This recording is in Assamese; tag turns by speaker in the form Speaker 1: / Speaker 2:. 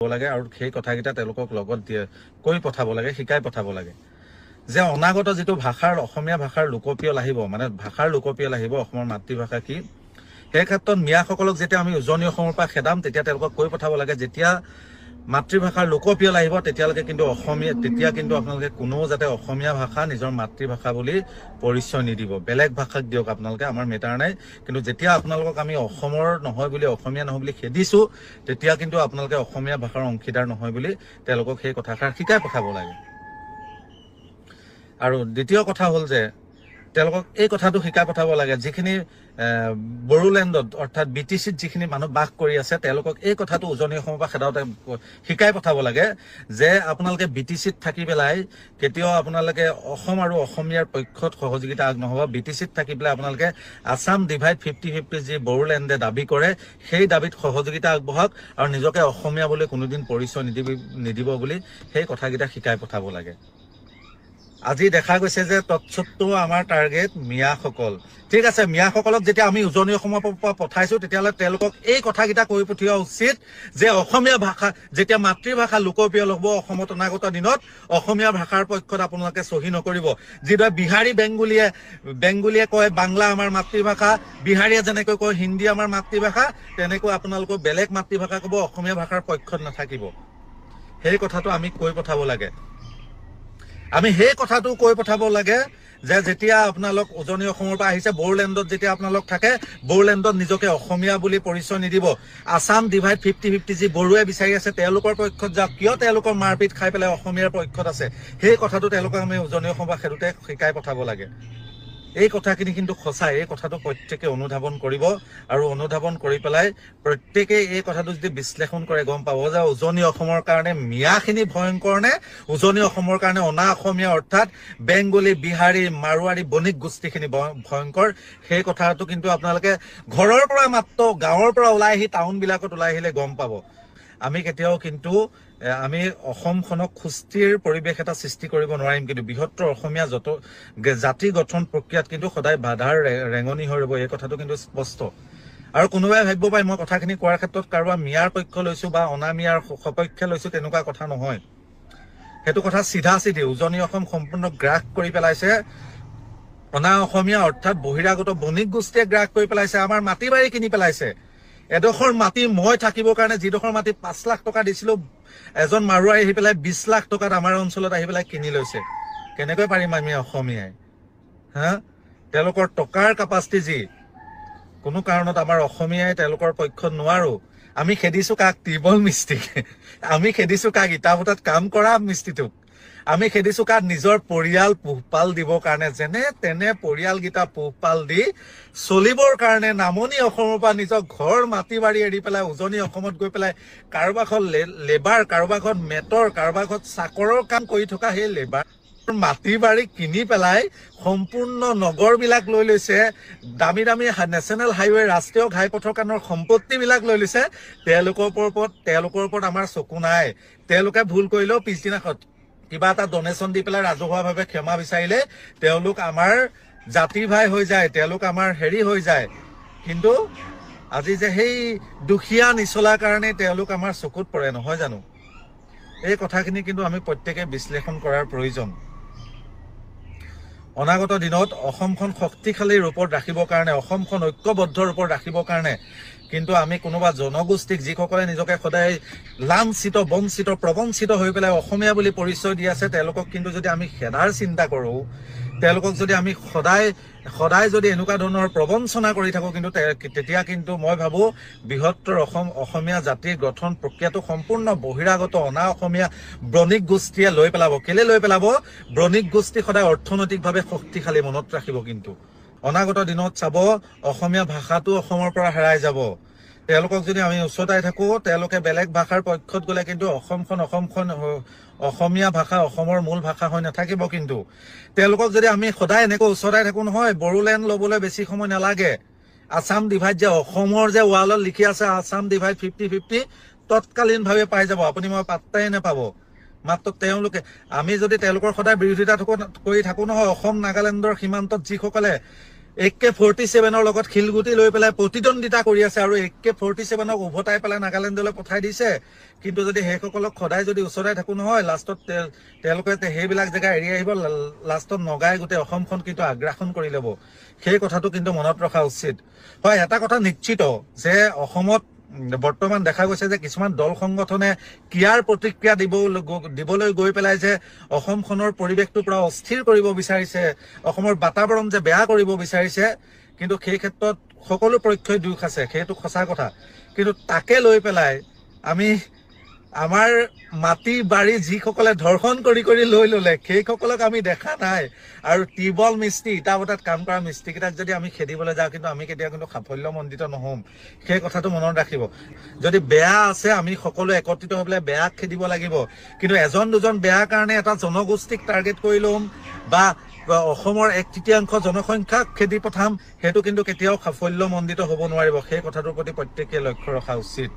Speaker 1: লাগে আৰু সেই কথাকেইটা তেওঁলোকক লগত কৈ পঠাব লাগে, শিকাই পঠাব লাগে যে অনাগত যিটো ভাষাৰ অসমীয়া ভাষাৰ লোকপিয়ল আহিব, মানে ভাষাৰ লোকপিয়ল আহিব, অসমৰ মাতৃভাষা কি, সেই ক্ষেত্ৰত মিয়াসকলক যেতিয়া আমি উজনি অসমৰ পৰা খেদাম তেতিয়া তেওঁলোকক কৈ পঠাব লাগে যেতিয়া মাতৃভাষাৰ লোকপিয়ল আহিব তেতিয়ালৈকে কিন্তু তেতিয়া কিন্তু আপোনালোকে কোনো যাতে অসমীয়া ভাষা নিজৰ মাতৃভাষা বুলি পৰিচয় নিদিব, বেলেগ ভাষাক দিয়ক আপোনালোকে, আমাৰ মেটাৰ নাই, কিন্তু যেতিয়া আপোনালোকক আমি অসমৰ নহয় বুলি, অসমীয়া নহয় বুলি খেদিছো তেতিয়া কিন্তু আপোনালোকে অসমীয়া ভাষাৰ অংশীদাৰ নহয় বুলি তেওঁলোকক সেই কথাষাৰ শিকাই পঠাব লাগে। আৰু দ্বিতীয় কথা হ'ল যে তেওঁলোকক এই কথাটো শিকাই পঠাব লাগে যিখিনি বড়োলেণ্ডত অৰ্থাৎ BTCত যিখিনি মানুহ বাস কৰি আছে তেওঁলোকক এই কথাটো উজনি অসমৰ পৰা খেদাওঁতে শিকাই পঠাব লাগে যে আপোনালোকে BTCত থাকি পেলাই কেতিয়াও আপোনালোকে অসম আৰু অসমীয়াৰ পক্ষত সহযোগিতা আগনঢ়াব। BTCত থাকি পেলাই আপোনালোকে আছাম ডিভাইড 50-50 যি বড়োলেণ্ডে দাবী কৰে সেই দাবীত সহযোগিতা আগবঢ়াওক আৰু নিজকে অসমীয়া বুলি কোনোদিন পৰিচয় নিদিব বুলি সেই কথাকেইটা শিকাই পঠাব লাগে। আজি দেখা গৈছে যে তৎসত্ত্বেও আমাৰ টাৰ্গেট মিয়াসকল। ঠিক আছে, মিয়াসকলক যেতিয়া আমি উজনি অসমৰ পৰা পঠাইছো তেতিয়াহ'লে তেওঁলোকক এই কথাকেইটা কৈ পঠিওৱা উচিত যে অসমীয়া ভাষা যেতিয়া মাতৃভাষা লোকপিয়ল হ'ব অসমত অনাগত দিনত অসমীয়া ভাষাৰ পক্ষত আপোনালোকে চহী নকৰিব। যিদৰে বিহাৰী বেংগলীয়ে কয় বাংলা আমাৰ মাতৃভাষা, বিহাৰীয়ে যেনেকৈ কয় হিন্দী আমাৰ মাতৃভাষা, তেনেকৈ আপোনালোকৰ বেলেগ মাতৃভাষা ক'ব, অসমীয়া ভাষাৰ পক্ষত নাথাকিব। সেই কথাটো আমি কৈ পঠাব লাগে। আমি সেই কথাটো কৈ পঠাব লাগে যে যেতিয়া আপোনালোক উজনি অসমৰ পৰা আহিছে বড়োলেণ্ডত যেতিয়া আপোনালোক থাকে বড়োলেণ্ডত নিজকে অসমীয়া বুলি পৰিচয় নিদিব। আছাম ডিভাইড 50-50 যি বড়োৱে বিচাৰি আছে তেওঁলোকৰ পক্ষত যাওক, কিয় তেওঁলোকৰ মাৰপিট খাই পেলাই অসমীয়াৰ পক্ষত আছে, সেই কথাটো তেওঁলোকক আমি উজনি অসমৰ পৰা খেদোতে শিকাই পঠাব লাগে। এই কথাখিনি কিন্তু সঁচাই, এই কথাটো প্ৰত্যেকে অনুধাৱন কৰিব আৰু অনুধাৱন কৰি পেলাই প্ৰত্যেকে এই কথাটো যদি বিশ্লেষণ কৰে গম পাব যে উজনি অসমৰ কাৰণে মিয়াখিনি ভয়ংকৰ নে উজনি অসমৰ কাৰণে অনা অসমীয়া অৰ্থাৎ বেংগলী, বিহাৰী, মাৰোৱাৰী, বণিক গোষ্ঠীখিনি ভয়ংকৰ। সেই কথাটো কিন্তু আপোনালোকে ঘৰৰ পৰা মাত্ৰ গাঁৱৰ পৰা ওলাই আহি টাউনবিলাকত ওলাই আহিলে গম পাব। আমি কেতিয়াও কিন্তু আমি অসমখনক সুস্থিৰ পৰিৱেশ এটা সৃষ্টি কৰিব নোৱাৰিম, কিন্তু বৃহত্তৰ অসমীয়া জাতি গঠন প্ৰক্ৰিয়াত কিন্তু সদায় বাধাৰ ৰেঙনি হৈ ৰ'ব, এই কথাটো কিন্তু স্পষ্ট। আৰু কোনোবাই ভাবিব পাৰে মই কথাখিনি কোৱাৰ ক্ষেত্ৰত কাৰোবাৰ মিয়াৰ পক্ষ লৈছো বা অনা মিয়াৰ সপক্ষে লৈছো, তেনেকুৱা কথা নহয়। সেইটো কথা চিধা উজনি অসম সম্পূৰ্ণ গ্ৰাস কৰি পেলাইছে অনা অসমীয়া অৰ্থাৎ বহিৰাগত বণিক গোষ্ঠীয়ে গ্ৰাস কৰি পেলাইছে, আমাৰ মাটি বাৰী কিনি পেলাইছে। এডোখৰ মাটি মই থাকিবৰ কাৰণে যিডোখৰ মাটি 5 লাখ টকা দিছিলো এজন মাৰোৱাৰী আহি পেলাই 20 লাখ টকাত আমাৰ অঞ্চলত আহি পেলাই কিনি লৈছে। কেনেকৈ পাৰিম আমি অসমীয়াই? তেওঁলোকৰ টকাৰ কাপাচিটি যি, কোনো কাৰণত আমাৰ অসমীয়াই তেওঁলোকৰ পক্ষত নোৱাৰো। আমি খেদিছো কাক? টিবল মিস্ত্ৰীক। আমি খেদিছো কাক? ইটা ভটাত কাম কৰা মিস্ত্ৰীটোক। আমি খেদিছো কাক? নিজৰ পৰিয়াল পোহপাল দিবৰ কাৰণে, যেনে তেনে পৰিয়ালকেইটা পোহপাল দি চলিবৰ কাৰণে নামনি অসমৰ পৰা নিজৰ ঘৰ মাটি বাৰী এৰি পেলাই উজনি অসমত গৈ পেলাই কাৰোবাৰ ঘৰত লেবাৰ, কাৰোবাৰ ঘৰত মেটৰ, কাৰোবাৰ ঘৰত চাকৰৰ কাম কৰি থকা সেই লেবাৰ মাটি বাৰী কিনি পেলাই সম্পূৰ্ণ নগৰবিলাক লৈ লৈছে, দামী দামী নেশ্যনেল হাইৱে, ৰাষ্ট্ৰীয় ঘাইপথৰ কাৰণৰ সম্পত্তিবিলাক লৈ লৈছে। তেওঁলোকৰ ওপৰত আমাৰ চকু নাই। তেওঁলোকে ভুল কৰিলেও পিছদিনাখন কিবা এটা ডনেশ্যন দি পেলাই ৰাজহুৱাভাৱে ক্ষমা বিচাৰিলে তেওঁলোক আমাৰ জাতি ভাই হৈ যায়, তেওঁলোক আমাৰ হেৰি হৈ যায়। কিন্তু আজি যে সেই দুখীয়া নিচলাৰ কাৰণে তেওঁলোক আমাৰ চকুত পৰে, নহয় জানো? এই কথাখিনি কিন্তু আমি প্ৰত্যেকে বিশ্লেষণ কৰাৰ প্ৰয়োজন। অনাগত দিনত অসমখন শক্তিশালী ৰূপত ৰাখিবৰ কাৰণে, অসমখন ঐক্যবদ্ধ ৰূপত ৰাখিবৰ কাৰণে কিন্তু আমি কোনোবা জনগোষ্ঠীক যিসকলে নিজকে সদায় লাঞ্ছিত, বঞ্চিত, প্ৰবঞ্চিত হৈ পেলাই অসমীয়া বুলি পৰিচয় দি আছে, তেওঁলোকক কিন্তু যদি আমি খেদাৰ চিন্তা কৰোঁ, তেওঁলোকক যদি আমি সদায় যদি এনেকুৱা ধৰণৰ প্ৰবঞ্চনা কৰি থাকোঁ, কিন্তু তেতিয়া কিন্তু মই ভাবোঁ বৃহত্তৰ অসমীয়া জাতিৰ গঠন প্ৰক্ৰিয়াটো সম্পূৰ্ণ বহিৰাগত অনা অসমীয়া বণিক গোষ্ঠীয়ে লৈ পেলাব। কেলে লৈ পেলাব? বণিক গোষ্ঠী সদায় অৰ্থনৈতিকভাৱে শক্তিশালী, মনত ৰাখিব। কিন্তু অনাগত দিনত চাব অসমীয়া ভাষাটো অসমৰ পৰা হেৰাই যাব। তেওঁলোকক যদি আমি উচতাই থাকোঁ, তেওঁলোকে বেলেগ ভাষাৰ পক্ষত গ'লে কিন্তু অসমখন অসমীয়া ভাষা অসমৰ মূল ভাষা হৈ নাথাকিব। কিন্তু তেওঁলোকক যদি আমি সদায় এনেকৈ উচতাই থাকোঁ, নহয় বড়োলেণ্ড ল'বলৈ বেছি সময় নালাগে। আছাম ডিভাইড যে অসমৰ যে ৱালত লিখি আছে আছাম ডিভাইড 50-50 তৎকালীনভাৱে পাই যাব, আপুনি মই পাত্তাই নাপাব। মাত্ৰ আমি যদি তেওঁলোকৰ সদায় বিৰোধিতা কৰি থাকোঁ নহয়, অসম নাগালেণ্ডৰ সীমান্তত যিসকলে AK-47 লগত শিলগুটি লৈ পেলাই প্ৰতিদ্বন্দ্বিতা কৰি আছে আৰু AK-47 উভতাই পেলাই নাগালেণ্ডলৈ পঠাই দিছে। কিন্তু যদি সেইসকলক সদায় যদি ওচৰাই থাকো নহয়, লাষ্টত তেওঁলোকে সেইবিলাক জেগা এৰি আহিব, লাষ্টত নগাই গোটেই অসমখন কিন্তু আগ্ৰাসন কৰি ল'ব। সেই কথাটো কিন্তু মনত ৰখা উচিত। হয়, এটা কথা নিশ্চিত যে অসমত বৰ্তমান দেখা গৈছে যে কিছুমান দল সংগঠনে ক্ৰিয়াৰ প্ৰতিক্ৰিয়া দিবলৈ গৈ পেলাই যে অসমখনৰ পৰিৱেশটো পুৰা অস্থিৰ কৰিব বিচাৰিছে, অসমৰ বাতাবৰণ যে বেয়া কৰিব বিচাৰিছে। কিন্তু সেই ক্ষেত্ৰত সকলো পক্ষই দুখ আছে, সেইটো সঁচা কথা। কিন্তু তাকে লৈ পেলাই আমি আমাৰ মাটি বাৰী যিসকলে ধৰ্ষণ কৰি লৈ ললে সেইসকলক আমি দেখা নাই। আৰু টিউবল মিস্ত্ৰী, ইটা বটাত কাম কৰা মিস্ত্ৰীকেইটাক যদি আমি খেদিবলৈ যাওঁ, কিন্তু আমি কেতিয়াও কিন্তু সাফল্যমণ্ডিত নহম। সেই কথাটো মনত ৰাখিব। যদি বেয়া আছে আমি সকলোৱে একত্ৰিত হৈ পেলাই বেয়াক খেদিব লাগিব। কিন্তু এজন দুজন বেয়াৰ কাৰণে এটা জনগোষ্ঠীক টাৰ্গেট কৰি ল'ম বা অসমৰ 1/3 জনসংখ্যাক খেদি পঠাম, সেইটো কিন্তু কেতিয়াও সাফল্যমণ্ডিত হ'ব নোৱাৰিব। সেই কথাটোৰ প্ৰতি প্ৰত্যেকে লক্ষ্য ৰখা উচিত।